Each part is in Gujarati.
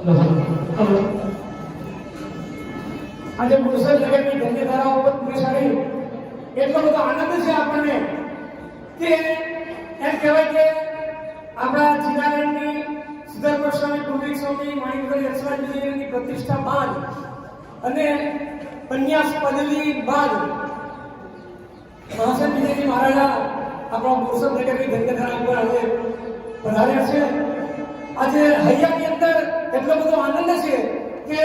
આજે મુરસદ નગરની ધન્યધારા ઉપર પુરેશાળી એટલો બધો આનંદ છે આપણને કે એમ કહેવાય કે આપણા જિનાલયની સિદ્ધાર્થ ગોસ્વામી, કુંભી સ્વામી, માણિકભાઈ અસવાજીની પ્રતિષ્ઠા બાદ અને પન્યાસ પદવી બાદ મહાસન વિજયજી મહારાજા આપણા મુરસદ નગરની ધન્યધારા ઉપર આજે પધાર્યા છે. આજે હૈયાની અંદર એટલો બધો આનંદ છે કે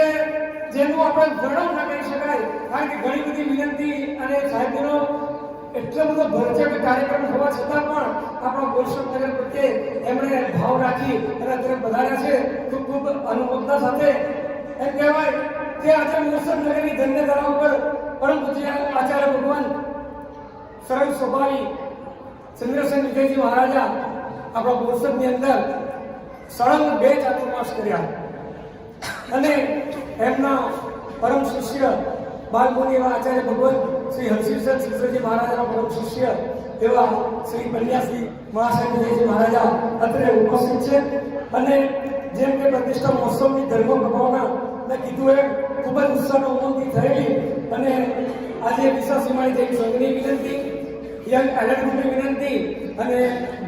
જેનું આપણે વર્ણન ના કરી શકાય. કારણ કે ઘણી બધી વિનંતી અને સાહેબનો એટલો બધો ભરચક કાર્યક્રમ હોવા છતાં પણ આપણા ગોરસદ નગર પ્રત્યે એમણે ભાવ રાખી અને અત્યારે પધાર્યા છે. તો ખૂબ અનુભવતા સાથે એમ કહેવાય કે આજે ગોરસદ નગરની ધન્યધારા ઉપર પરમ પૂજ્ય આચાર્ય ભગવાન સરળ સ્વભાવી ચંદ્રસેન વિજયજી મહારાજા આપણા ગોરસદની અંદર સળંગ 2 ચાતુર્માસ કર્યા અને એમના પરમ શિષ્ય બાલમુનિ એવા આચાર્ય ભગવાન શ્રી હરસિંહ સિદ્ધજી મહારાજાના પરમ શિષ્ય એવા શ્રી પન્યાસી મહાશય વિજયજી મહારાજા અત્યારે ઉપસ્થિત છે. અને જેમ કે પ્રતિષ્ઠા મહોત્સવની ધર્મ ભગવાના મેં કીધું એમ ખૂબ જ ઉત્સાહ ઉમંગથી થયેલી અને આજે વિશ્વાસીમાળી જેવી સંઘની વિનંતી, યંગ એલર્ટ ગ્રુપની વિનંતી અને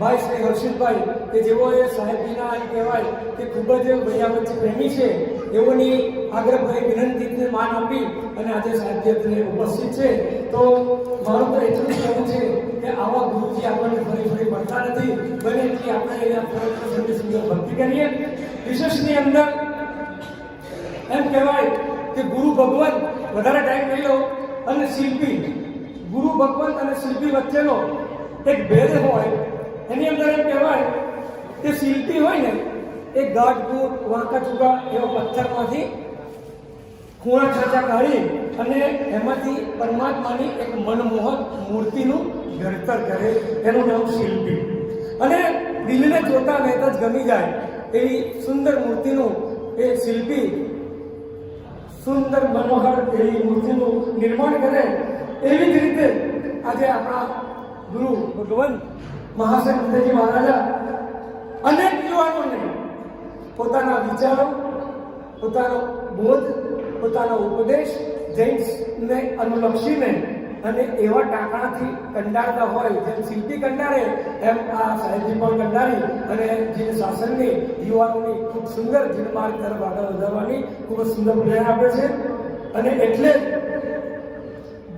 ભાઈ શ્રી હર્ષિતભાઈ કે જેઓએ સાહેબજીના એમ કહેવાય કે ખૂબ જ વૈયાવચ્ચે પ્રેમી છે એઓની આગ્રહભાઈ વિનંતીને માન આપી અને આજે સાહેબજી અત્યારે ઉપસ્થિત છે. તો મારું તો એટલું જ કહેવું છે કે આવા ગુરુજી આપણને ફરી ફરી મળતા નથી. બને એટલી આપણે એના સુંદર ભક્તિ કરીએ. વિશેષની અંદર એમ કહેવાય કે ગુરુ ભગવાન વધારે ટાઈમ નહીં લો અને શિલ્પી, ગુરુ ભગવાન અને શિલ્પી વચ્ચેનો એક ભેદ હોય. એની અંદર એમ કહેવાય કે શિલ્પી હોય ને એ ગાઢ વાંકા ચૂકા એવા પથ્થરમાંથી ખૂણા છાંચા કાઢી અને એમાંથી પરમાત્માની એક મનમોહક મૂર્તિનું ઘડતર કરે, એનું નામ શિલ્પી. અને દિલને જોતા રહેતા જ ગમી જાય એવી સુંદર મૂર્તિનું એ શિલ્પી સુંદર મનોહર એવી મૂર્તિનું નિર્માણ કરે. એવી જ રીતે આજે આપણા ગુરુ ભગવાન મહાસન વિજયજી મહારાજા અનેક યુવાનોને પોતાના વિચારો, પોતાનો બોધ, પોતાનો ઉપદેશ જૈનને અનુલક્ષીને અને એવા ટાંકણાથી કંડારતા હોય જેમ શિલ્પી કંડારે એમ આ સાહેબજી પણ કંડારી અને જીન શાસનની યુવાનોની ખૂબ સુંદર જીનમાર્ગ તરફ આગળ વધારવાની ખૂબ જ સુંદર પ્રેરણા આપે છે. અને એટલે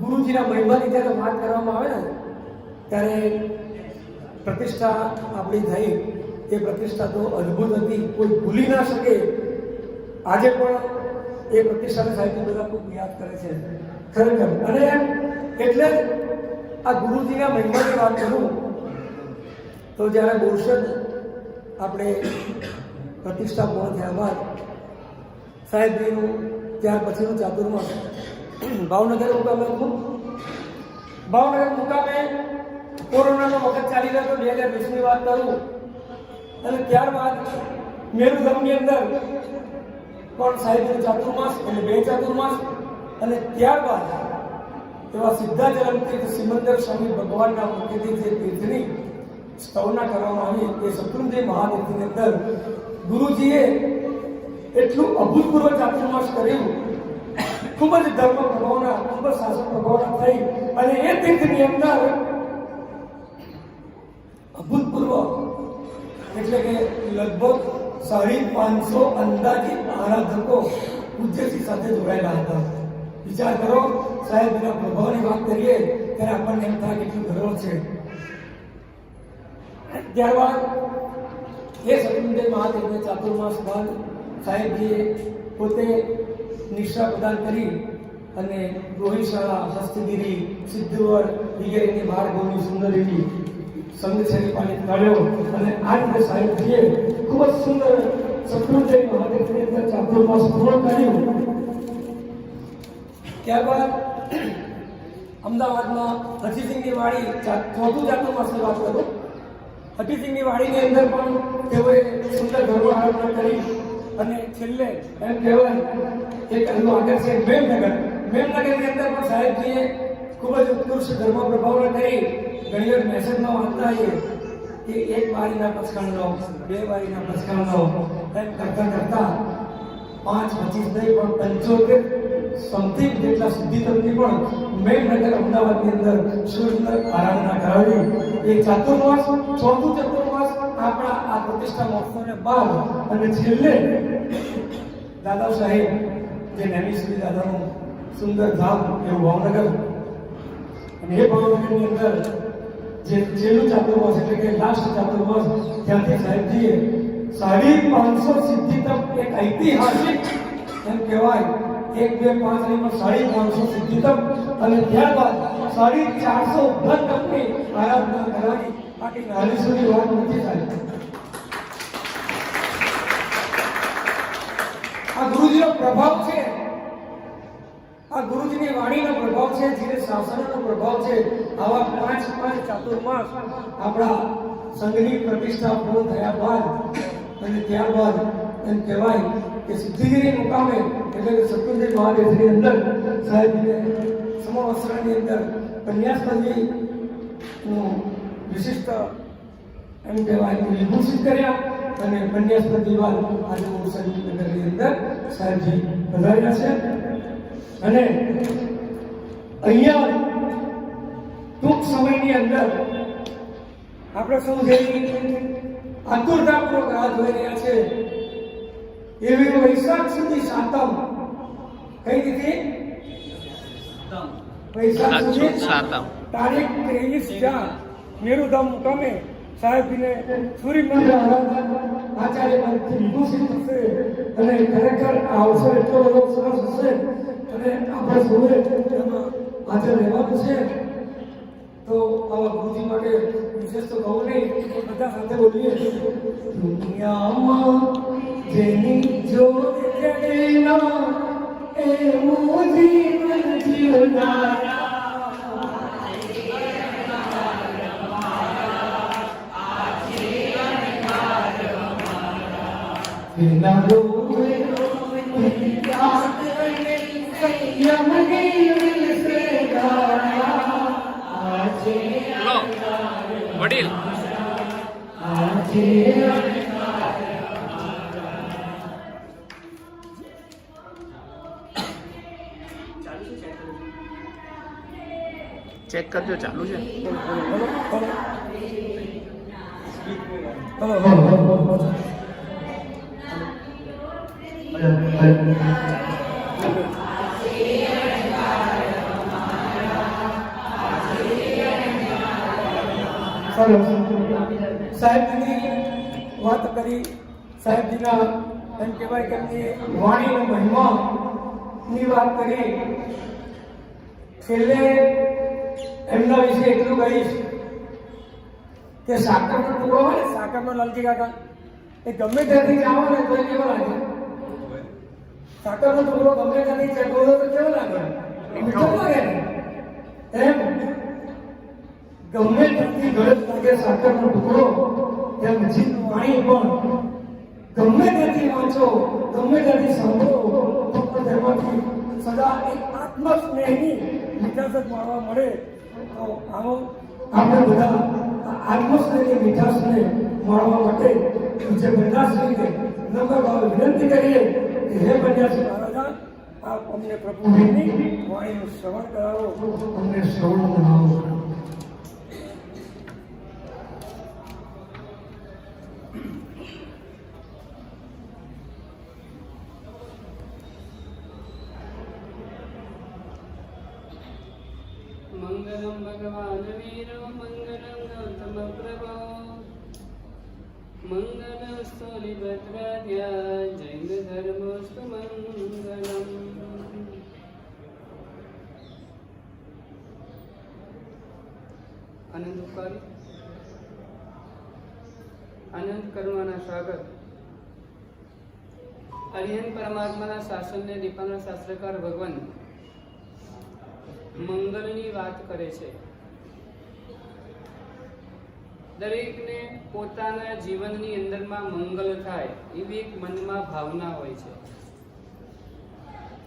ગુરુજીના મહિમાની જ્યારે વાત કરવામાં આવે ને ત્યારે પ્રતિષ્ઠા આપણી થઈ એ પ્રતિષ્ઠા તો અદ્ભુત હતી, કોઈ ભૂલી ના શકે. આજે પણ એ પ્રતિષ્ઠાને સાહેબ બધા ખૂબ યાદ કરે છે ખરેખર. અને એટલે આ ગુરુજીના મહિમાની વાત કરું તો જ્યારે ગોરસદ આપણે પ્રતિષ્ઠા પૂર્ણ થયા બાદ સાહેબજીનું ત્યાર પછીનું ચાતુર્માસ ભાવનગર મુકામે હતું. ભાવનગર મુકામે કોરોનાનો વખત ચાલી રહ્યો તો 2020ની વાત કરું. અને ત્યારબાદ મેરુધામની અંદર પણ સાહિત્ય ચાતુર્માસ અને 2 ચાતુર્માસ અને ત્યારબાદ એવા સિદ્ધાચરણ તીર્થ સિમંદર સ્વામી ભગવાનના મુખેથી જે તીર્થની સ્તવના કરવામાં આવી એ શત્રુંજય મહાતીર્થની અંદર ગુરુજીએ એટલું અભૂતપૂર્વ ચાતુર્માસ કર્યું. ખૂબ જ ધર્મ પ્રભાવના, ખૂબ જ શાસન પ્રભાવના થઈ અને એ તીર્થની અંદર અભૂતપૂર્વ એટલે કે લગભગ 550 અંદાજિત આરાધકો પૂજ્યશ્રી સાથે જોડાયેલા હતા. વિચાર કરો, સાહેબના પ્રભાવની વાત કરીએ ત્યારે આપણને એમ થાય કેટલું ગર્વ છે. ત્યારબાદ એ શત્રુંજય મહાદેવને ચાતુર્માસ બાદ સાહેબજીએ પોતે નિષ્ઠા પ્રદાન કરી અને રોહિશાળા, હસ્તગીરી, સિદ્ધવર વગેરેની માર્ગોની સુંદર એવી સંઘ પાલિત કાઢ્યો. અને આ રીતે સાહેબજીએ ખૂબ જ સુંદર શત્રુંજય મહાદેવની અંદર ચાતુર્માસ પૂર્ણ કર્યું. ત્યારબાદ અમદાવાદમાં હઠીસિંહની વાડી ચોથું ચાતુર્માસની વાત કરું. હઠીસિંહની વાડીની અંદર પણ તેઓએ સુંદર ધર્મ આયોજન કરી અને છેલ્લે એમ કહેવાય એક એનું આગળ છે મેમનગર. મેમનગરની અંદર પણ સાહેબજીએ ખૂબ જ ઉત્કૃષ્ટ ધર્મ પ્રભાવના કરી. ઘણી વાર મેસેજમાં વાંચતા આવીએ કે 1 બારીના પછાણનો, 2 બારીના પછાણનો એમ કરતા કરતા 5-25 નહીં પણ 75 સમથિંગ જેટલા સિદ્ધિતમની પણ મેઘનગર અમદાવાદની અંદર સુંદર આરાધના કરાવી. એ ચાતુર્માસ, ચોથું ચાતુર્માસ આપણા આ પ્રતિષ્ઠા મહોત્સવને બાદ અને છેલ્લે દાદા સાહેબ જે નૈમિશ્રી દાદાનું સુંદર ધામ એવું ભાવનગર, અને એ ભાવનગરની અંદર જે છેલ્લું ચાતુર્માસ એટલે કે લાસ્ટ ચાતુર્માસ, ત્યાંથી સાહેબજીએ 550 સિદ્ધિતમ, એક ઐતિહાસિક એમ કહેવાય, 1, 2, 5 નહીં પણ 550 સિદ્ધિતમ, અને ત્યારબાદ 450 ઉદ્ધતમની આરાધના કરાવી. બાકી નાની સુધી વાત નથી થાય. આ ગુરુજીનો પ્રભાવ છે, આ ગુરુજીની વાણીનો પ્રભાવ છે, જે શાસનનો પ્રભાવ છે. આવા 5 ચાતુર્માસ આપણા સંઘની પ્રતિષ્ઠા પૂર્ણ થયા બાદ અને ત્યારબાદ એમ કહેવાય કે સિદ્ધિગીરી મુકામે એટલે કે સત્યદેવ મહાદેવની અંદર સાહેબને સમવસ્ત્રની અંદર કન્યાસ્પતિનું વિશિષ્ટ એમ કહેવાય વિભૂષિત કર્યા, અને કન્યાસ્પતિ દિવાલ આજે નગરની અંદર સાહેબજી પધાર્યા છે. અને અહીંયા ટૂંક સમયની અંદર આપણે સૌ જેની આતુરતાપૂર્વક રાહ જોઈ રહ્યા છે એવી વૈશાખ સુધી સાતમ, કઈ રીતે વૈશાખ સુધી સાતમ તારીખ 23/4 મેરુધામ મુકામે સાહેબજીને સૂર્યમંડળ આચાર્ય પદથી વિભૂષિત થશે. અને ખરેખર આ અવસર એટલો બધો સરસ હશે અને આપણે સૌએ એમાં હાજર રહેવાનું છે. તો આવા ગુરુજી માટે વિશેષ તો કહું નહીં, બધા સાથે બોલીએ. દુનિયામાં જેની જોત જડેલા એ મોજીવન જીવનારા, ના રોવે યાદ સંયમ ગીર સે ગાયા આજે વડીલ આજે ચેક કરજો ચાલુ છે. સાહેબજીની વાત કરી, સાહેબજીના એમ કહેવાય કે એમની વાણીનો મહિમાની વાત કરી. છેલ્લે એમના વિશે એટલું કહીશ કે સાકરનો ટુકડો હોય ને, સાકરનો લાલજી કાકા, એ ગમે ત્યાંથી જાઓ ને તો કેવો લાગે? સાકરનો ટુકડો ગમે ત્યાંથી ચેકો તો કેવો લાગે? મીઠો લાગે ને? એમ ગમે ત્યાંથી ગળત લાગે સાકરનો ટુકડો, તેમ જીત વાણી પણ ગમે ત્યાંથી વાંચો, ગમે ત્યાંથી સાંભળો તો પણ તેમાંથી સદા એક આત્મસ્નેહની મીઠાશ જ માણવા મળે. તો આવો આપણે બધા આત્મસ્નેહની મીઠાશને માણવા માટે જે બન્યાશ્રીને નમ્ર ભાવે વિનંતી કરીએ કે હે બન્યાશ્રી મહારાજા, આપ અમને પ્રભુની વાણીનું શ્રવણ કરાવો, અમને શ્રવણ કરાવો. મંગલમ ભગવાન વીરો મંગલમ ગૌતમ પ્રભો મંગલસ્તુ નિભદ્રાધ્યા જૈન ધર્મોસ્તુ મંગલમ. આનંદ ઉકાળી આનંદ કરુણાના સાગર અરિહંત પરમાત્માના શાસનને દીપાના શાસ્ત્રકાર ભગવાન મંગલની વાત કરે છે. દરેકને પોતાના જીવનની અંદરમાં મંગલ થાય એવી એક મનમાં ભાવના હોય છે.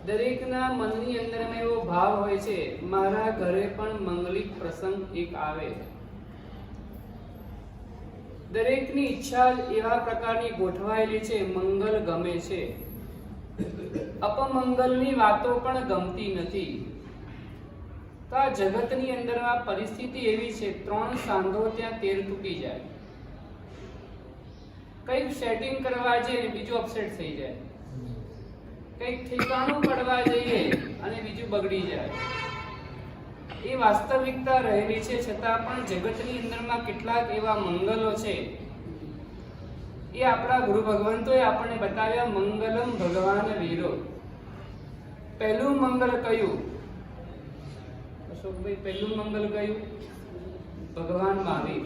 દરેકના મનની અંદરમાં એવો ભાવ હોય છે, મારા ઘરે પણ મંગલિક પ્રસંગ એક આવે. દરેકની ઈચ્છા એવા પ્રકારની ગોઠવાયેલી છે, મંગલ ગમે છે. અપમંગલની વાતો પણ ગમતી નથી. તો આ જગતની અંદરમાં પરિસ્થિતિ એવી છે, 3 સાંધો ત્યાં 13 તૂટી જાય. કંઈક સેટિંગ કરવા જઈએ ને બીજું અપસેટ થઈ જાય, કંઈક ઠેકાણું પડવા જઈએ અને બીજું બગડી જાય. એ વાસ્તવિકતા રહેલી છે. છતાં પણ જગતની અંદરમાં કેટલાક એવા મંગલો છે, એ આપણા ગુરુ ભગવંતોએ આપણને બતાવ્યા. મંગલમ ભગવાન વીરો. પહેલું મંગલ કયું અશોકભાઈ? પહેલું મંગલ કયું? ભગવાન મહાવીર.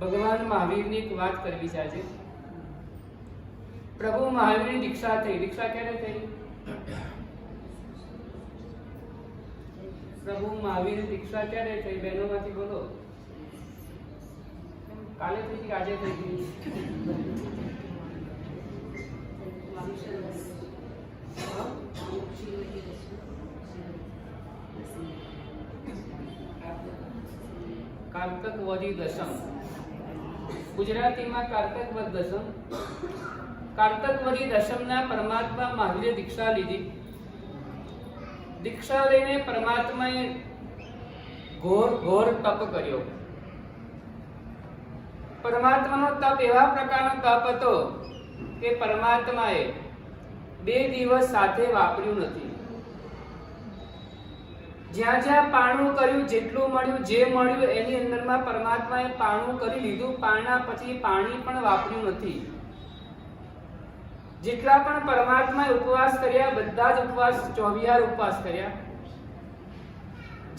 ભગવાન મહાવીરની એક વાત કરવી છે આજે. પ્રભુ મહાવીરની દીક્ષા થઈ. દીક્ષા ક્યારે થઈ? પ્રભુ મહાવીરની દીક્ષા ક્યારે થઈ? બહેનોમાંથી બોલો. કાલે થઈ કે આજે થઈ ગઈ? કાર્તક વદી દશમ. ગુજરાતીમાં કાર્તક વદ દશમ. કાર્તક વદી દશમના પરમાત્મા મહાવીરે દીક્ષા લીધી. દીક્ષા લઈને પરમાત્માએ ઘોર તપ કર્યો. પરમાત્માનો તપ એવા પ્રકારનો તપ હતો કે પરમાત્માએ 2 દિવસ સાથે વાપર્યું નથી. જ્યાં જ્યાં પારણું કર્યું, જેટલું મળ્યું, જે મળ્યું એની અંદરમાં પરમાત્માએ પારણું કરી લીધું. પારણા પછી પાણી પણ વાપર્યું નથી. જેટલા પણ પરમાત્માએ ઉપવાસ કર્યા, બધા જ ઉપવાસ 24 ઉપવાસ કર્યા.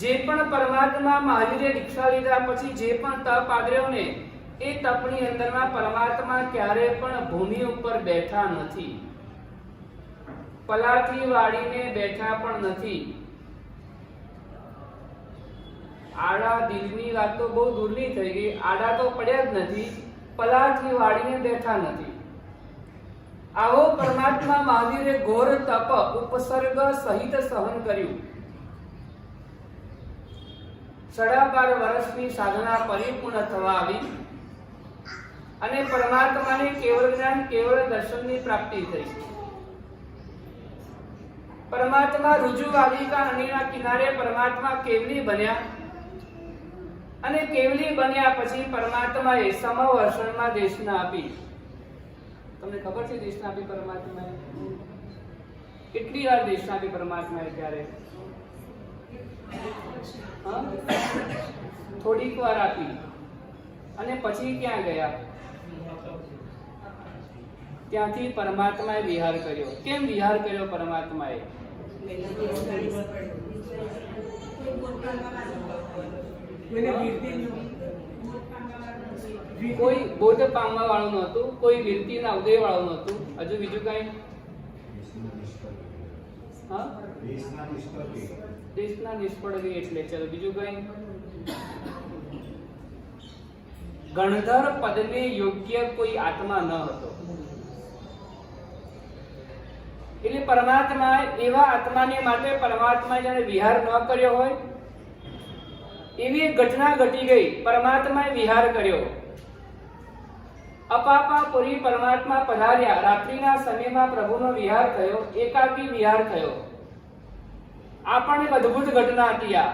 જે પણ પરમાત્મા મહાવીરે દીક્ષા લીધા પછી જે પણ તપ આદર્યો ને, એ તપની અંદરમાં પરમાત્મા ક્યારે પણ ભૂમિ ઉપર બેઠા નથી, પલાઠી વાળીને બેઠા પણ નથી. આડા દિલની વાત તો બહુ દૂરની થઈ ગઈ. આડા તો પડ્યા જ નથી, પલાઠી વાળીને બેઠા નથી. આવો પરમાત્મા મહાવીરે ઘોર તપ ઉપસર્ગ સહિત સહન કર્યું. 12.5 વર્ષની સાધના પરિપૂર્ણ થવા આવી અને પરમાત્માને કેવળ જ્ઞાન, કેવળ દર્શનની પ્રાપ્તિ થઈ. પરમાત્મા રુજુવાલિકા નદીના કિનારે પરમાત્મા કેવલી બન્યા અને કેવલી બન્યા પછી પરમાત્માએ સમવર્ષણમાં દેશના આપી. તમને ખબર છે દેશના આપી પરમાત્માએ? કેટલી વાર દેશના આપી પરમાત્માએ? ક્યારે? થોડીક વાર આપી અને પછી ક્યાં ગયા? ત્યાંથી પરમાત્માએ વિહાર કર્યો. કેમ વિહાર કર્યો પરમાત્માએ? કોઈ બોધ પામવા વાળું નહોતું, કોઈ વિરતીના ઉદય વાળું નહોતું. હજુ બીજું કઈ? દેશના નિષ્ફળ ગઈ એટલે ચલો બીજું કઈ? ગણધર પદને યોગ્ય કોઈ આત્મા ન હતો. એટલે પરમાત્મા એવા આત્માને માટે પરમાત્મા જ્યારે વિહાર ન કર્યો હોય એવી એક ઘટના ઘટી ગઈ. પરમાત્માએ વિહાર કર્યો. અપાપાપુરી પરમાત્મા પધાર્યા. રાત્રિના સમયમાં પ્રભુનો વિહાર થયો, એકાકી વિહાર થયો. આપણને અદ્ભુત ઘટના હતી આ.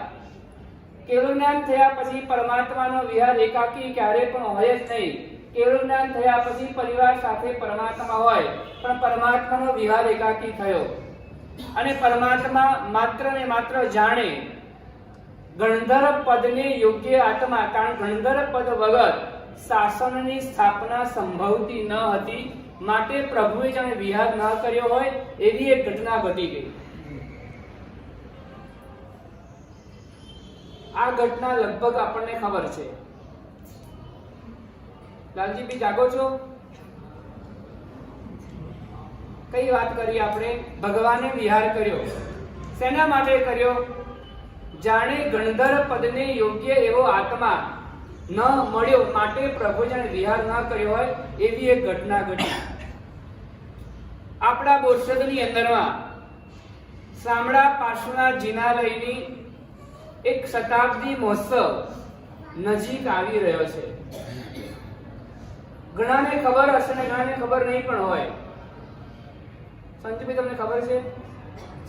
કેવળ જ્ઞાન થયા પછી પરમાત્માનો વિહાર એકાકી ક્યારે પણ હોય જ નહીં. કેવળ જ્ઞાન થયા પછી પરિવાર સાથે પરમાત્મા હોય, પણ પરમાત્માનો વિહાર એકાકી થયો અને પરમાત્મા માત્ર ને માત્ર જાણે. ગણધર પદને યોગ્ય આત્મા, કારણ ગણધર પદ વગર શાસનની સ્થાપના સંભવતી ન હતી. માટે પ્રભુએ જાણે વિહાર ન કર્યો હોય એવી એક ઘટના ઘટી ગઈ. આ ઘટના લગભગ આપણને ખબર છે. લાલજીભાઈ જાગો છો? કઈ વાત કરી આપણે? ભગવાને વિહાર કર્યો. શેના માટે કર્યો? જાણે ગણધર પદને યોગ્ય એવો આત્મા ન મળ્યો, માટે પ્રભુ જાણે વિહાર ન કર્યો હોય એવી એક ઘટના ઘટી. આપણા બોરસદની અંદરમાં શામળા પાસના જિનાલયની એક શતાબ્દી મહોત્સવ નજીક આવી રહ્યો છે. ઘણાને ખબર હશે ને ઘણાને ખબર નહીં પણ હોય. સંજુભાઈ તમને ખબર છે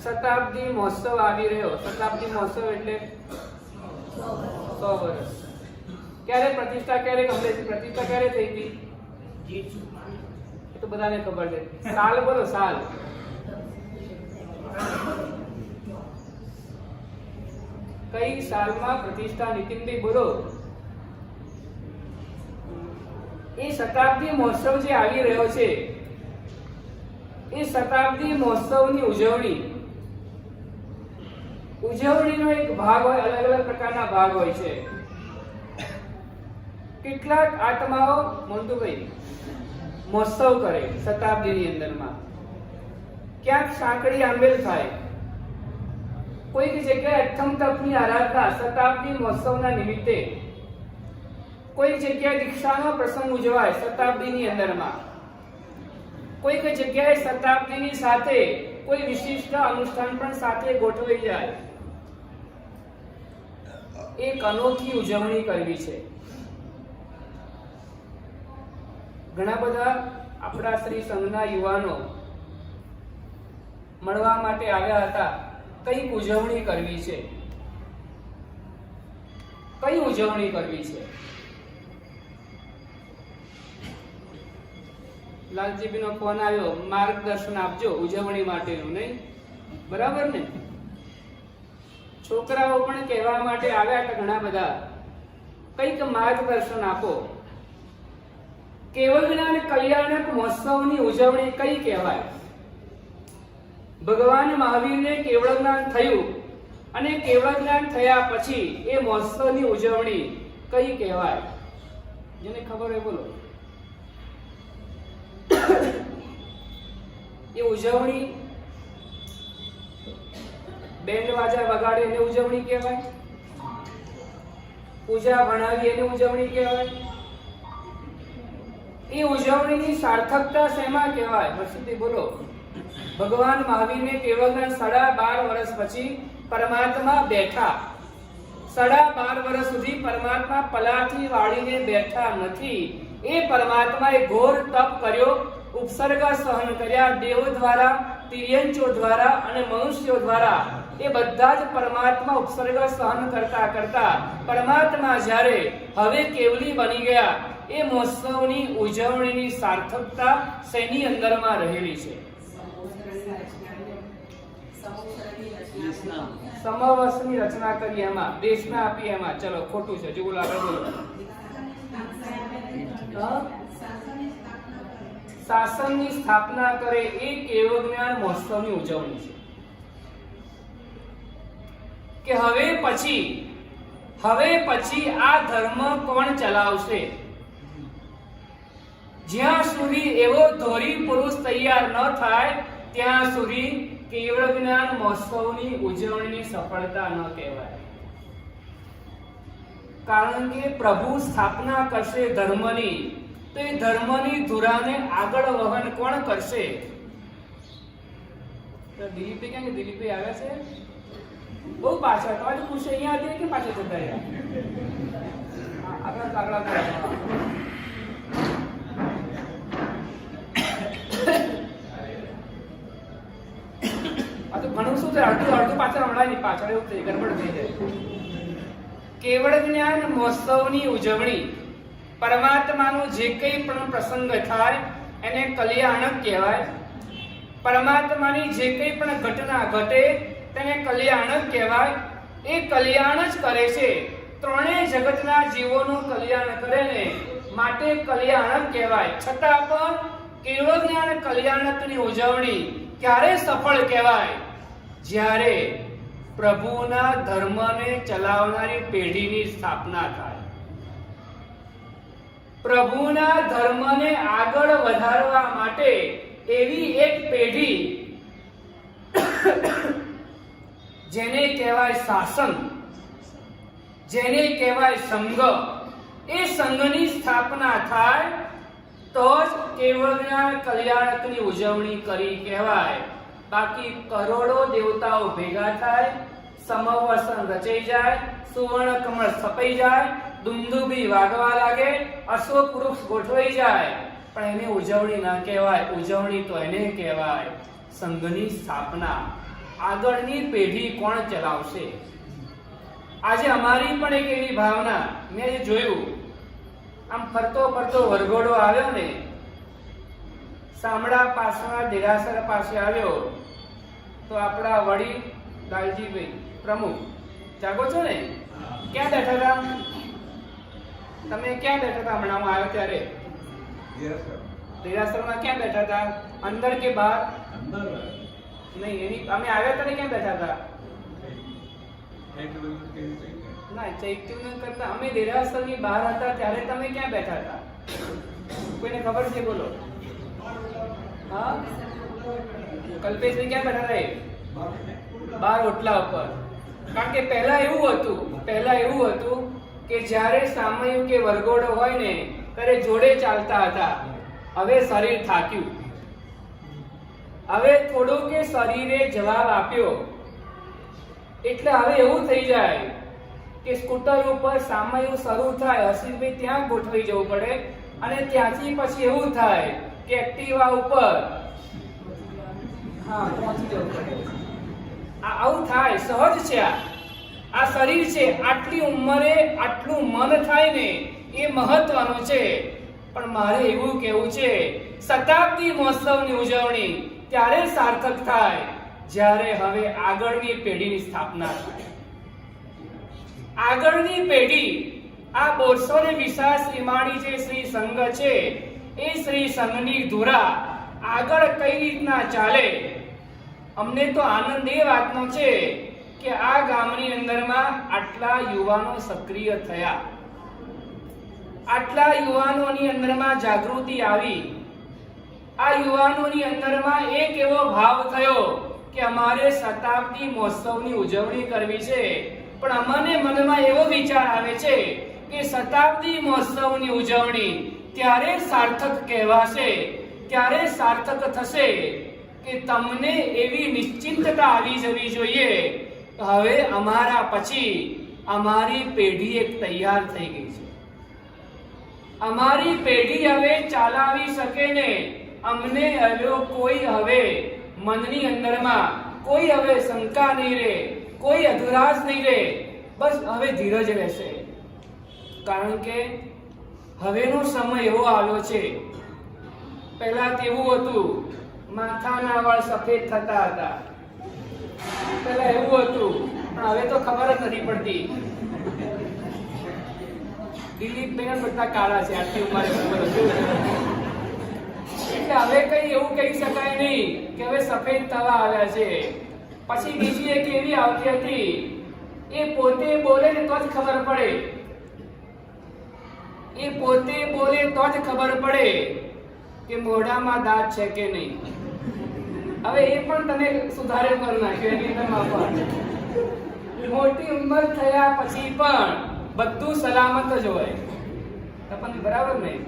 શતાબ્દી મહોત્સવ આવી રહ્યો? શતાબ્દી મહોત્સવ એટલે 100 વર્ષ. ક્યારે પ્રતિષ્ઠા ક્યારે કમ્પ્લીટ? પ્રતિષ્ઠા ક્યારે થઈ હતી? એ તો બધાને ખબર છે. સાલ બોલો, સાલ. કઈ સાલમાં પ્રતિષ્ઠા? નીતિનભાઈ બોલો. એ શતાબ્દી મહોત્સવ જે આવી રહ્યો છે એ શતાબ્દી મહોત્સવની ઉજવણીનો એક ભાગ હોય, અલગ અલગ પ્રકારના ભાગ હોય છે. કેટલાક આત્માઓ મોન્ટુભાઈ મહોત્સવ કરે શતાબ્દીની અંદરમાં, ક્યાંક સાંકળી આંબેલ થાય, કોઈક જગ્યાએ અઠમ તપની આરાધના શતાબ્દી મહોત્સવના નિમિત્તે, કોઈક જગ્યાએ દીક્ષાનો પ્રસંગ ઉજવાય શતાબ્દીની અંદરમાં, કોઈક જગ્યાએ શતાબ્દીની સાથે કોઈ વિશિષ્ટ અનુષ્ઠાન પણ સાથે ગોઠવાઈ જાય. એક અનોખી ઉજવણી કરવી છે. ઘણા બધા આપણા શ્રી સંઘના યુવાનો મળવા માટે આવ્યા હતા. કઈ ઉજવણી કરવી છે? કઈ ઉજવણી કરવી છે? લાલજીભાઈનો ફોન આવ્યો, માર્ગદર્શન આપજો ઉજવણી માટેનું, નહીં? બરાબર ને? છોકરાઓ પણ કહેવા માટે આવ્યા હતા ઘણા બધા, કઈક માર્ગદર્શન આપો. કેવળ જ્ઞાન કલ્યાણક મહોત્સવની ઉજવણી કઈ કહેવાય? ભગવાન મહાવીરને કેવળ જ્ઞાન થયું અને કેવળ જ્ઞાન થયા પછી એ મહોત્સવની ઉજવણી કઈ કહેવાય? જેને ખબર હોય બોલો. એ ઉજવણી બેન્ડ વાજા વગાડે એને ઉજવણી કહેવાય? પૂજા ભણાવી એને ઉજવણી કહેવાય? એ ઉજવણીની સાર્થકતા શેમાં કહેવાય? હર્ષિતભાઈ બોલો. ભગવાન મહાવીરને કેવળ 12.5 વર્ષ પછી પરમાત્મા બેઠા. 12.5 વર્ષ સુધી પરમાત્મા પલાઠી વાળીને બેઠા નથી. એ પરમાત્માએ ઘોર તપ કર્યો, ઉપસર્ગ સહન કર્યા, દેવો દ્વારા, તિર્યંચો દ્વારા અને મનુષ્યો દ્વારા. એ બધા જ પરમાત્મા ઉપસર્ગ સહન કરતા કરતા પરમાત્મા જ્યારે હવે કેવલી બની ગયા, એ મહોત્સવની ઉજવણીની સાર્થકતા શેની અંદરમાં રહેલી છે? સમવસ્ત્રની રચના કરી એમાં, દેશના આપી એમાં. ચલો ખોટું છે, જો બોલો આગળ બોલો. શાસનની સ્થાપના કરે એ કેવળ જ્ઞાન મહોત્સવની ઉજવણી છે. કે હવે પછી આ ધર્મ કોણ ચલાવશે? જ્યાં સુધી એવો ધોરી પુરુષ તૈયાર ન થાય ત્યાં સુધી કેવળ જ્ઞાન મહોત્સવની ઉજવણીની સફળતા ન કહેવાય. કારણ કે પ્રભુ સ્થાપના કરશે ધર્મની, તો એ ધર્મની ધુરાને આગળ વહન કોણ કરશે? દિલીપભાઈ ક્યાં? દિલીપભાઈ આવ્યા છે? બહુ પાછળ તમારી ખુશ અહીંયા હતી કે પાછળ જતા રહ્યા? આગળ આ તો ઘણું શું છે, અડધું પાછળ હમણાં નહીં, પાછળ એવું થઈ ગડબડ થઈ જાય. કેવળ જ્ઞાન મહોત્સવની ઉજવણી, પરમાત્માનો જે કંઈ પણ પ્રસંગ થાય એને કલ્યાણક કહેવાય. પરમાત્માની જે કંઈ પણ ઘટના ઘટે તેને કલ્યાણક કહેવાય. એ કલ્યાણ જ કરે છે. ત્રણેય જગતના જીવોનું કલ્યાણ કરે ને માટે કલ્યાણક કહેવાય. છતાં પણ કેવળ જ્ઞાન કલ્યાણકની ઉજવણી ક્યારે સફળ કહેવાય? જ્યારે પ્રભુના ધર્મને ચલાવનારી પેઢીની સ્થાપના થાય. પ્રભુના ધર્મને આગળ વધારવા માટે એવી એક પેઢી જેને કહેવાય શાસન, જેને કહેવાય સંઘ, એ સંઘની સ્થાપના થાય તો જ કેવળ જ્ઞાન કલ્યાણકની ઉજવણી કરી કહેવાય. બાકી કરોડો દેવતાઓ ભેગા થાય, સમવસન રચાઈ જાય, સુવર્ણ કમળ સ્થપાઈ જાય, દુંદુભી વાગવા લાગે, અશોક વૃક્ષ ગોઠવાઈ જાય, પણ એને ઉજવણી ના કહેવાય. ઉજવણી તો એને કહેવાય સંઘની સ્થાપના આગળની પેઢી કોણ ચલાવશે? આજે અમારી પણ એક એવી ભાવના, મેં જોયું આમ ફરતો ફરતો વરઘોડો આવ્યો ને, શામળા પાસના દેરાસર પાસે આવ્યો તો આપણા વડીલ લાલજીભાઈ પ્રમુખ, જાગો છો ને? ક્યાં બેઠા હતા તમે? ક્યાં બેઠા હતા હમણાં હું આવ્યો ત્યારે? દેરાસરમાં ક્યાં બેઠા હતા? અંદર કે બહાર? નહીં, એની અમે આવ્યા ત્યારે ક્યાં બેઠા હતા? ના, ચૈત્યનું કરતા અમે દેરાસરની બહાર હતા ત્યારે તમે ક્યાં બેઠા હતા? કોઈને ખબર છે? બોલો. હા, કલ્પેશભાઈ ક્યાં બેઠા હતા? બાર ઓટલા ઉપર. કારણ કે પહેલા એવું હતું કે જ્યારે સામયું કે વરઘોડો હોય ને ત્યારે જોડે ચાલતા હતા. હવે શરીર થાક્યું, હવે થોડું કે શરીરે જવાબ આપ્યો, એટલે હવે એવું થઈ જાય કે સ્કૂટર ઉપર સામયું શરૂ થાય, હસીભાઈ ત્યાં ગોઠવાઈ જવું પડે, અને ત્યાંથી પછી એવું થાય કે એક્ટિવા ઉપર પહોંચી જવું પડે. આવું થાય, સહજ છે. આ શરીર છે, આટલી ઉંમરે આટલું મન થાય ને એ મહત્વનું છે. પણ મારે એવું કહેવું છે, શતાબ્દી મહોત્સવની ઉજવણી ત્યારે સાર્થક થાય જ્યારે હવે આગળની પેઢીની સ્થાપના થાય. આગળની પેઢી, આ 220 શ્રીમાળી જે શ્રી સંઘ છે એ શ્રી સંઘની ધુરા આગળ કઈ રીતના ચાલે. અમને તો આનંદ એ વાતનો છે કે આ ગામની અંદરમાં આટલા યુવાનો સક્રિય થયા, આટલા યુવાનોની અંદરમાં જાગૃતિ આવી, આ યુવાનોની અંદરમાં એક એવો ભાવ થયો કે અમારે શતાબ્દી મહોત્સવની ઉજવણી કરવી છે. પણ અમને મનમાં એવો વિચાર આવે છે કે શતાબ્દી મહોત્સવની ઉજવણી ત્યારે સાર્થક કહેવાશે, ત્યારે સાર્થક થશે કે તમને એવી નિશ્ચિંતતા આવી જવી જોઈએ હવે અમારા પછી અમારી પેઢી એક તૈયાર થઈ ગઈ છે, અમારી પેઢી હવે ચાલાવી શકે ને. અમને હવે કોઈ હવે મનની અંદરમાં કોઈ હવે શંકા નહીં રહે, કોઈ અધુરાશ નહીં રહે, બસ હવે ધીરજ રહેશે. કારણ કે હવેનો સમય એવો આવ્યો છે. પહેલા કેવું હતું, માથાના વાળ સફેદ થતા હતા, પહેલા એવું હતું, પણ હવે તો ખબર જ નથી પડતી. દિલીપભાઈ બધા કાળા છે આટલી ઉંમરે, એટલે હવે કઈ એવું કહી શકાય નહીં કે હવે સફેદ થવા આવ્યા છે. પછી બીજી એક એવી આવતી હતી, એ પોતે બોલે ને તો જ ખબર પડે, એ પોતે બોલે તો જ ખબર પડે કે મોઢામાં દાંત છે કે નહીં. હવે એ પણ તમે સુધારે કરી નાખ્યો એની અંદરમાં. પણ મોટી ઉંમર થયા પછી પણ બધું સલામત જ હોય, પણ બરાબર નહીં,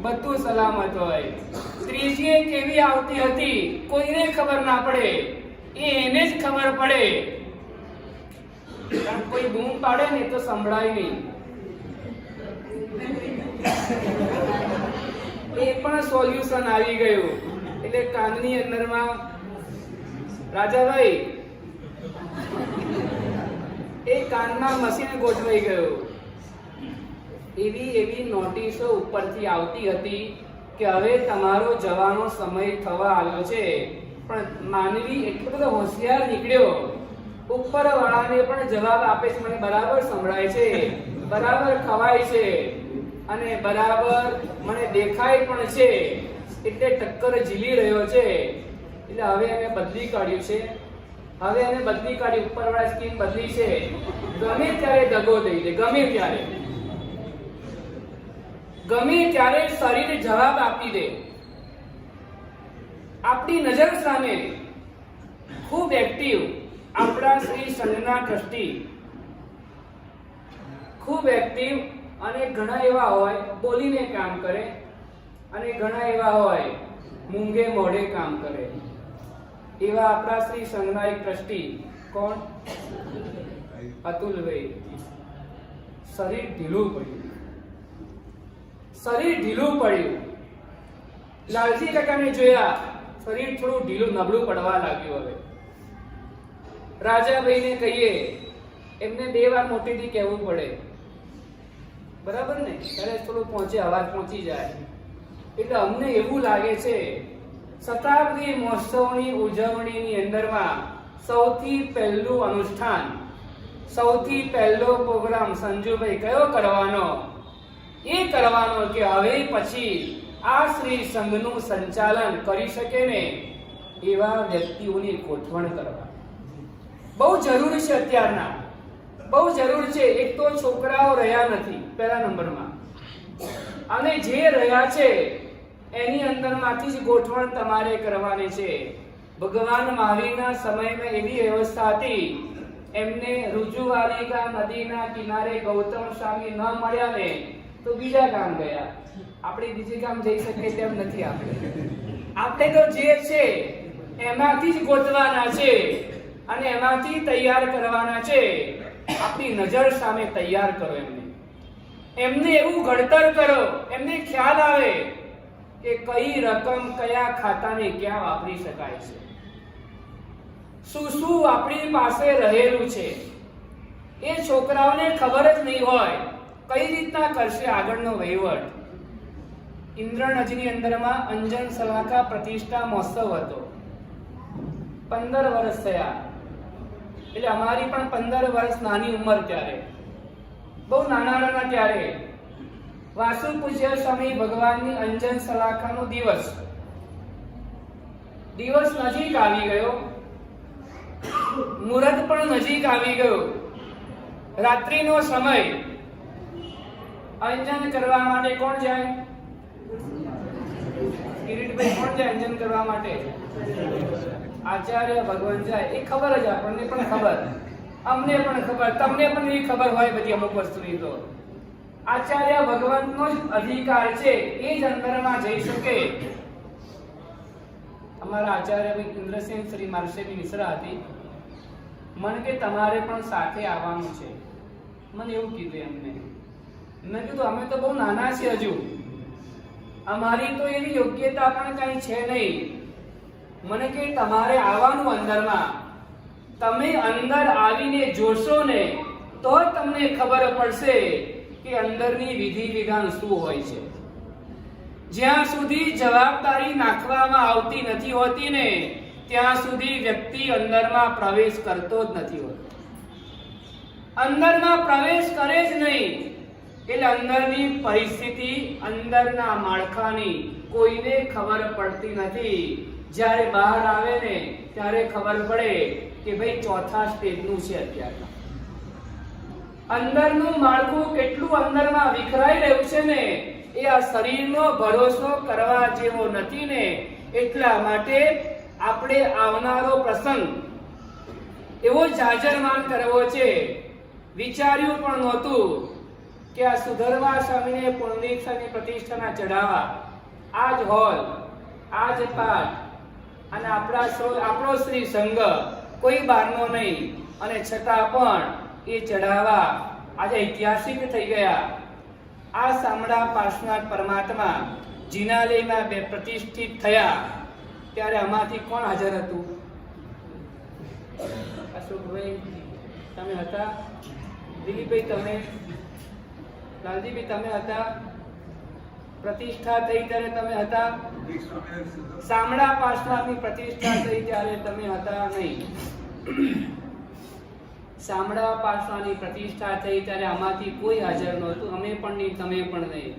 બધું સલામત હોય. ત્રીજી એક એવી આવતી હતી, કોઈને ખબર ના પડે, એને જ ખબર પડે. કારણ કોઈ બૂમ પાડે ને તો સંભળાય નહીં. એ પણ સોલ્યુશન આવી ગયું. એટલે કાનની અંદરમાં રાજાભાઈ એ કાનમાં મશીન ગોઠવાઈ ગયું. એવી નોટિસો ઉપરથી આવતી હતી કે હવે તમારો જવાનો સમય થવા આવ્યો છે. પણ માનવી એટલો બધો હોશિયાર નીકળ્યો, ઉપર વાળાને પણ જવાબ આપે છે, મને બરાબર સંભળાય છે, બરાબર ખવાય છે અને બરાબર મને દેખાય પણ છે, એટલે ટક્કર ઝીલી રહ્યો છે. એટલે હવે એને બદલી કાઢ્યું છે, હવે એને બદલી કાઢી, ઉપર વાળા સ્કીમ બદલી છે. ગમે ત્યારે દગો દઈ દે, ગમે ત્યારે શરીર જવાબ આપી દે. આપણી નજર સામે ખૂબ એક્ટિવ આપણા શ્રી સંઘના ટ્રસ્ટી, ખૂબ એક્ટિવ, અને ઘણા એવા હોય બોલીને કામ કરે, અને ઘણા એવા હોય મૂંગે મોઢે કામ કરે. એવા આપણા શ્રી સંઘના એક ટ્રસ્ટી, કોણ? અતુલભાઈ. શરીર ઢીલું પડ્યું. લાલજી કાકાને જોયા, શરીર થોડું ઢીલું નબળું પડવા લાગ્યું. હવે રાજાભાઈને કહીએ, એમને 2 વાર મોટેથી કહેવું પડે, બરાબર ને, ત્યારે થોડું પહોંચે, અવાજ પહોંચી જાય. એટલે અમને એવું લાગે છે શતાબ્દી મહોત્સવની ઉજવણીની અંદરમાં સૌથી પહેલું અનુષ્ઠાન, સૌથી પહેલો પ્રોગ્રામ સંજુભાઈ કયો કરવાનો? એ કરવાનો કે હવે પછી આ શ્રી સંઘનું સંચાલન કરી શકે ને એવા વ્યક્તિઓની ગોઠવણ કરવા. બહુ જરૂર છે, અત્યારના બહુ જરૂર છે. એક તો છોકરાઓ રહ્યા નથી પહેલા નંબરમાં, અને જે રહ્યા છે એની અંદરમાંથી જ ગોઠવણ તમારે કરવાની છે. ભગવાન મહાવીરના સમયમાં એવી વ્યવસ્થા હતી, એમને રુજુવાલિકા નદીના કિનારે ગૌતમ સ્વામી ન મળ્યા ને તો બીજા ગામ ગયા. આપણે બીજે ગામ જઈ શકીએ તેમ નથી. આપણે તો જે છે એમાંથી જ ગોતવાના છે અને એમાંથી તૈયાર કરવાના છે. આપણી નજર સામે તૈયાર કરો એમને એવું ઘડતર કરો, એમને ખ્યાલ આવે કે કઈ રકમ કયા ખાતાને ક્યાં વાપરી શકાય છે, શું શું આપણી પાસે રહેલું છે. એ છોકરાઓને ખબર જ નહીં હોય કઈ રીતના કરશે આગળનો વહીવટ. ઇન્દ્રનજની અંદરમાં અંજન સલાકા પ્રતિષ્ઠા મહોત્સવ હતો. 15 વર્ષ થયા, એટલે અમારી પણ 15 વર્ષ નાની ઉંમર, ત્યારે બહુ નાના ત્યારે વાસુ પૂજ્ય સ્વામી ભગવાનની અંજન સલાખાનો દિવસ નજીક આવી ગયો, મુહૂર્ત પણ નજીક આવી ગયો. રાત્રિનો સમય. અંજન કરવા માટે કોણ જાય? કિરીટભાઈ, કોણ જાય અંજન કરવા માટે? આચાર્ય ભગવાન જાય. એ ખબર જ, આપણને પણ ખબર, અમને પણ ખબર, તમને પણ એવી ખબર હોય બધી અમુક વસ્તુની. તો આચાર્ય ભગવાનનો જ અધિકાર છે, એ જ અંદરમાં જઈ શકે. અમારા આચાર્ય ઇન્દ્રસેન શ્રી માર્શેની મિશ્રા હતી. મને કે તમારે પણ સાથે આવવાનું છે. મને એવું કીધું એમને. મેં કીધું અમે તો બહુ નાના છીએ હજુ, અમારી તો એવી યોગ્યતા પણ કઈ છે નહીં. મને કે તમારે આવવાનું અંદરમાં, તમે અંદર આવીને જોશો ને તો તમને ખબર પડશે કે અંદરની વિધિ વિધાન શું હોય છે. જ્યાં સુધી જવાબદારી નાખવામાં આવતી નથી હોતી ને ત્યાં સુધી વ્યક્તિ અંદરમાં પ્રવેશ કરતો જ નથી હોતો. અંદરમાં પ્રવેશ કરે જ નહીં એટલે અંદરની પરિસ્થિતિ, અંદરના માળખાની કોઈને ખબર પડતી નથી. જ્યારે બહાર આવે ને ત્યારે ખબર પડે કે ભાઈ 4થા સ્ટેજનું છે. અત્યારે અંદરનું માળખું કેટલું અંદરમાં વિખરાઈ રહ્યું છે ને એ આ શરીરનો ભરોસો કરવા જેવો નથી ને. એટલા માટે આપણે આવનારો પ્રસંગ એવો જાજરમાન કરવો છે. વિચાર્યું પણ નહોતું કે આ સુધરવા સ્વામીને પુંડલિક સ્વામી પ્રતિષ્ઠાના ચઢાવા, આ જ હોલ, આ જ પાઠ અને આપણો શ્રી સંઘ કોઈ બહારનો નહીં, અને છતાં પણ એ ચઢાવા આજે ઐતિહાસિક થઈ ગયા. આ શામળા પાર્શ્વનાથ પરમાત્મા જિનાલયમાં પ્રતિષ્ઠિત થયા ત્યારે આમાંથી કોણ હાજર હતું? અશોકભાઈ તમે હતા, દિલીપભાઈ તમે, લાલજીભાઈ તમે હતા, પ્રતિષ્ઠા થઈ ત્યારે તમે હતા, શામળા પાર્શ્વનાથની પ્રતિષ્ઠા થઈ ત્યારે તમે હતા નહીં. શામળા પાર્શ્વનાથની પ્રતિષ્ઠા થઈ ત્યારે આમાંથી કોઈ હાજર નહોતું, અમે પણ નહીં, તમે પણ નહીં.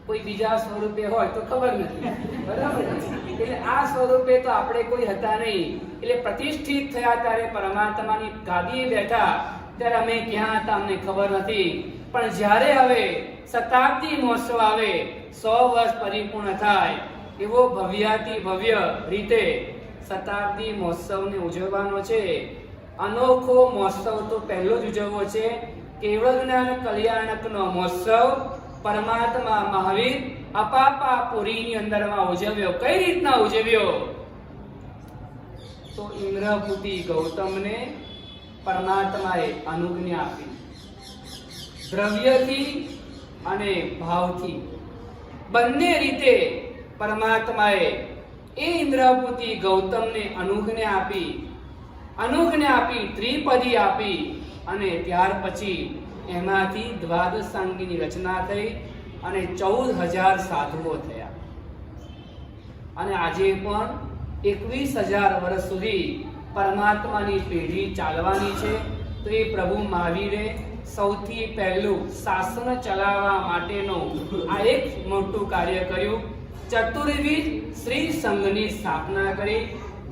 કોઈ બીજા સ્વરૂપે હોય તો ખબર નથી, બરાબર? એટલે આ સ્વરૂપે તો આપણે કોઈ હતા નહીં. એટલે પ્રતિષ્ઠિત થયા ત્યારે પરમાત્માની ગાદીએ બેઠા ત્યારે અમે ક્યાં હતા અમને ખબર નથી. પણ જ્યારે હવે શતાબ્દી મહોત્સવ આવે, 100 વર્ષ પરિપૂર્ણ થાય, એવો ભવ્યાતિ ભવ્ય રીતે શતાબ્દી મહોત્સવને ઉજવવાનો છે. અનોખો મહોત્સવ તો પહેલો જ ઉજવવો છે. કેવળ જ્ઞાન કલ્યાણકનો મહોત્સવ પરમાત્મા મહાવીર અપાપાપુરીની અંદરમાં ઉજવ્યો. કઈ રીતના ઉજવ્યો? તો ઇન્દ્રપુતિ ગૌતમને પરમાત્માએ અનુજ્ઞા આપી, દ્રવ્યથી અને ભાવથી બંને રીતે પરમાત્માએ એ ઇન્દ્રપુતિ ગૌતમને અનુજ્ઞા આપી ત્રિપદી આપી અને ત્યાર પછી એમાંથી દ્વાદશાંગીની રચના થઈ અને 14,000 સાધુઓ થયા. અને આજે પણ 21,000 વર્ષ સુધી પરમાત્માની પેઢી ચાલવાની છે. તો એ પ્રભુ મહાવીરે સૌથી પહેલું શાસન ચલાવવા માટેનું આ એક મોટું કાર્ય કર્યું. ચતુર્વિધ શ્રી સંઘની સ્થાપના કરી.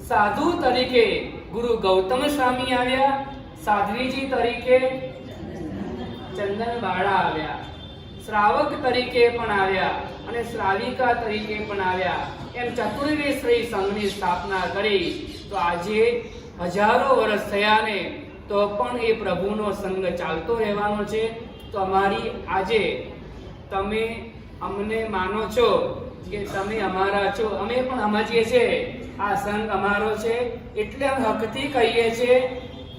સાધુ તરીકે ગુરુ ગૌતમ સ્વામી આવ્યા, સાધ્વીજી તરીકે ચંદનબાળા આવ્યા, શ્રાવક તરીકે પણ આવ્યા અને શ્રાવિકા તરીકે પણ આવ્યા. એમ ચતુર્વિધ શ્રી સંઘની સ્થાપના કરી. તો આજે હજારો વર્ષ થયા ને તો પણ એ પ્રભુનો સંઘ ચાલતો રહેવાનો છે. તો અમારી આજે તમે અમને માનો છો કે તમે અમારા છો, અમે પણ સમજીએ છીએ આ સંઘ અમારો છે. એટલે અમે હકથી કહીએ છીએ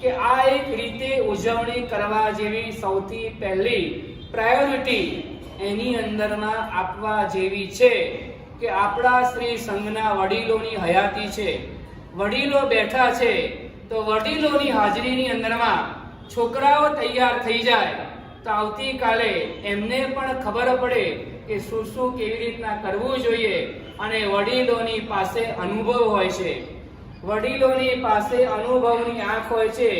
કે આ એક રીતે ઉજવણી કરવા જેવી સૌથી પહેલી પ્રાયોરિટી એની અંદરમાં આપવા જેવી છે કે આપણા શ્રી સંઘના વડીલોની હયાતી છે. વડીલો બેઠા છે તો વડીલોની હાજરીની અંદરમાં છોકરાઓ તૈયાર થઈ જાય તો આવતીકાલે એમને પણ ખબર પડે કે શું શું કેવી રીતના કરવું જોઈએ. અને વડીલોની પાસે અનુભવ હોય છે, વડીલોની પાસે અનુભવની આંખ હોય છે.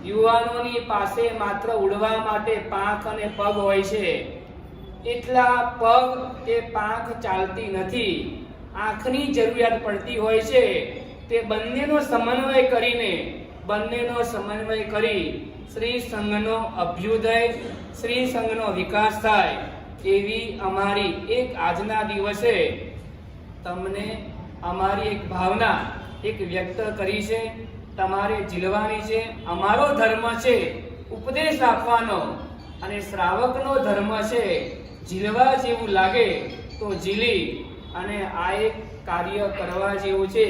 યુવાનોની પાસે માત્ર ઉડવા માટે પાંખ અને પગ હોય છે. એટલા પગ કે પાંખ ચાલતી નથી, આંખની જરૂરિયાત પડતી હોય છે. તે બંનેનો સમન્વય કરી શ્રી સંઘનો અભ્યુદય, શ્રી સંઘનો વિકાસ થાય એવી અમારી એક આજના દિવસે તમને અમારી એક ભાવના એક વ્યક્ત કરી છે. તમારે ઝીલવાની છે. અમારો ધર્મ છે ઉપદેશ આપવાનો અને શ્રાવકનો ધર્મ છે ઝીલવા જેવું લાગે તો ઝીલી અને આ એક કાર્ય કરવા જેવું છે.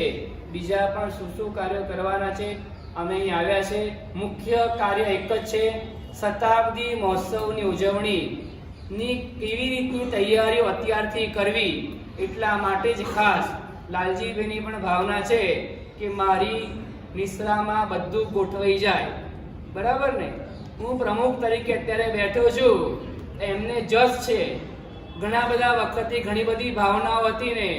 બીજા પણ શું કાર્યો કરવાના છે અમે અહીં આવ્યા છે. મુખ્ય કાર્ય એક જ છે, શતાબ્દી મહોત્સવની ઉજવણીની કેવી રીતની તૈયારીઓ અત્યારથી કરવી. એટલા માટે જ ખાસ લાલજીભાઈની પણ ભાવના છે કે મારી નિશ્રામાં બધું ગોઠવાઈ જાય. બરાબર ને? હું પ્રમુખ તરીકે અત્યારે બેઠો છું, એમને જસ છે. ઘણા બધા વખતથી ઘણી બધી ભાવનાઓ હતી ને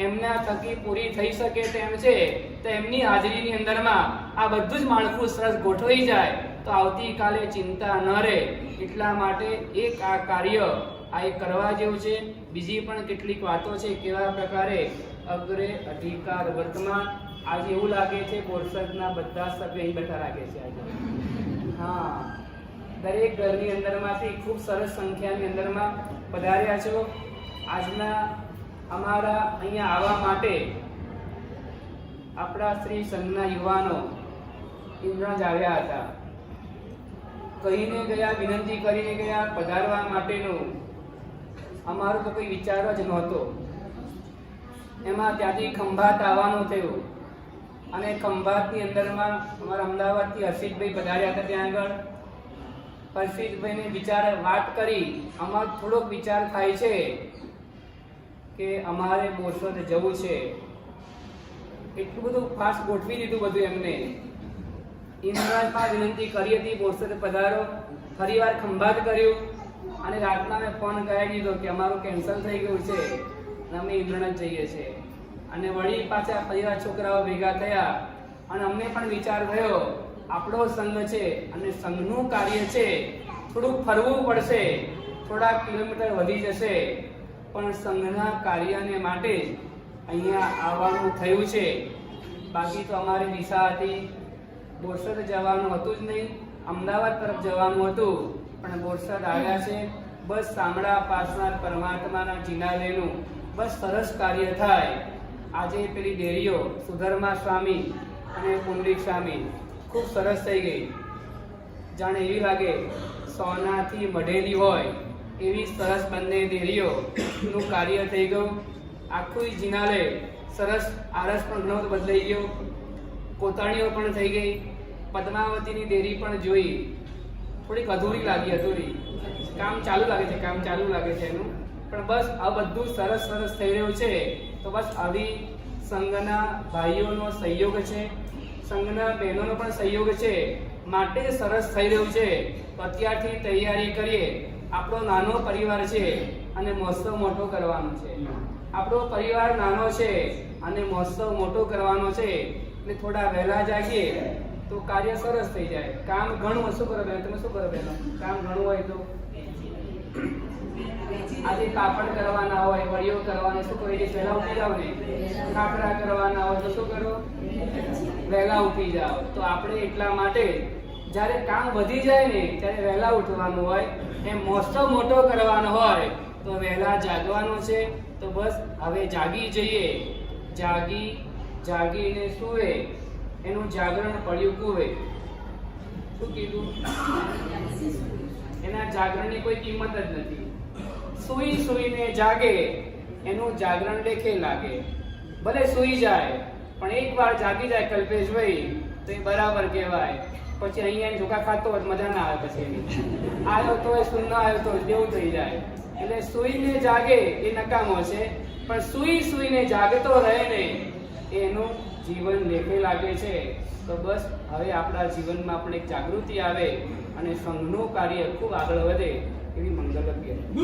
એમના થકી પૂરી થઈ શકે તેમ છે. તો એમની હાજરીની અંદરમાં આ બધું જ માળખું સરસ ગોઠવાઈ જાય તો આવતીકાલે ચિંતા ન રહે. એટલા માટે એક આ કાર્ય આ એક કરવા જેવું છે. બીજી પણ કેટલીક વાતો છે કેવા પ્રકારે અગ્રે અધિકાર વર્તમાન. આજે એવું લાગે છે બોરસદના બધા સભ્યો અહીં બેઠા લાગે છે આજે. હા, દરેક ઘરની અંદરમાંથી ખૂબ સરસ સંખ્યાની અંદરમાં પધાર્યા છો. આજના અમારા અહીંયા આવવા માટે આપણા શ્રી સંઘના યુવાનો ઇન્દ્રજ આવ્યા હતા. કહીને ગયા, વિનંતી કરીને ગયા પધારવા માટેનું. અમારો તો કોઈ વિચાર જ નહોતો. એમાં ત્યાંથી ખંભાત આવવાનું થયું અને ખંભાતની અંદરમાં અમારા અમદાવાદથી હર્ષિતભાઈ પધાર્યા હતા. ત્યાં આગળ હર્ષિતભાઈને વાત કરી. અમારો થોડોક વિચાર થાય છે કે અમારે બોરસદ જવું છે. એટલું બધું ફાસ્ટ ગોઠવી દીધું બધું એમને. ઇન્દ્રજમાં વિનંતી કરી હતી બોરસદ પધારો, ફરીવાર ખંભાત કર્યું અને રાતના મેં ફોન કરાવી દીધો કે અમારું કેન્સલ થઈ ગયું છે અને અમે ઇન્દ્રજ જઈએ છીએ. અને વળી પાછા ફરીવાર છોકરાઓ ભેગા થયા અને અમને પણ વિચાર થયો આપણો સંઘ છે અને સંઘનું કાર્ય છે, થોડુંક ફરવું પડશે, થોડા કિલોમીટર વધી જશે, પણ સંઘના કાર્યને માટે અહીંયા આવવાનું થયું છે. બાકી તો અમારી દિશા હતી બોરસદ જવાનું હતું જ નહીં, અમદાવાદ તરફ જવાનું હતું. પણ બોરસદ આવ્યા છે. બસ સાંભળા પાસનાર પરમાત્માના જિનાલયનું બસ સરસ કાર્ય થાય. આજે પેલી ડેરીઓ સુધર્મા સ્વામી અને પુંડરીક સ્વામી ખૂબ સરસ થઈ ગઈ. જાણે એવી લાગે સોનાથી મઢેલી હોય એવી સરસ બંને ડેરીઓનું કાર્ય થઈ ગયું. આખું જિનાલય સરસ. આરસ પણ ઘણો બદલાઈ ગયો, કોતાણીઓ પણ થઈ ગઈ. પદ્માવતીની ડેરી પણ જોઈ, થોડીક અધૂરી લાગી. કામ ચાલુ લાગે છે એનું. પણ બસ આ બધું સરસ થઈ રહ્યું છે. તો બસ આવી સંઘના ભાઈઓનો સહયોગ છે, સંઘના બહેનોનો પણ સહયોગ છે, માટે જ સરસ થઈ રહ્યું છે. તો અત્યારથી તૈયારી કરીએ. આપણો નાનો પરિવાર છે અને મહોત્સવ મોટો કરવાનો છે. આપણો પરિવાર નાનો છે અને મહોત્સવ મોટો કરવાનો છે, એટલે થોડા વહેલા જાગીએ તો કાર્ય સરસ થઈ જાય. કામ ઘણું શું કરો બેન? તમે શું કરો બેન? કામ ઘણું હોય તો આજે પાપડ કરવાના હોય, વડીઓ કરવાની, શું કરી વહેલા ઉઠી જાવ ને. ખાખરા કરવાના હોય તો શું કરો? વહેલા ઉઠી જાવ. તો આપણે એટલા માટે જ્યારે કામ વધી જાય ને ત્યારે વહેલા ઉઠવાનું હોય. એમ મહોત્સવ મોટો કરવાનો હોય તો વહેલા જાગવાનું છે. તો બસ હવે જાગી જઈએ. જાગીને સુવે એનું જાગરણ પડ્યું કુવે. શું કીધું? એના જાગરણની કોઈ કિંમત જ નથી. સુઈને જાગે એનું જાગરણ લેખે લાગે. ભલે સુઈ જાય પણ એકવાર જાગી જાય કલ્પેશભાઈ તો એ બરાબર કહેવાય. પછી અહીંયા ઝોકા ખાતો હોય મજા ના આવે. પછી આવ્યો તો સુન આવ્યો તો દેવું થઈ જાય. એટલે સુઈને જાગે એ નકામો છે, પણ સુઈને જાગતો રહે ને એનું જીવન લેખે લાગે છે. તો બસ હવે આપણા જીવનમાં પણ એક જાગૃતિ આવે અને સંઘનું કાર્ય ખૂબ આગળ વધે એવી મંગલ અભ્યર્થના.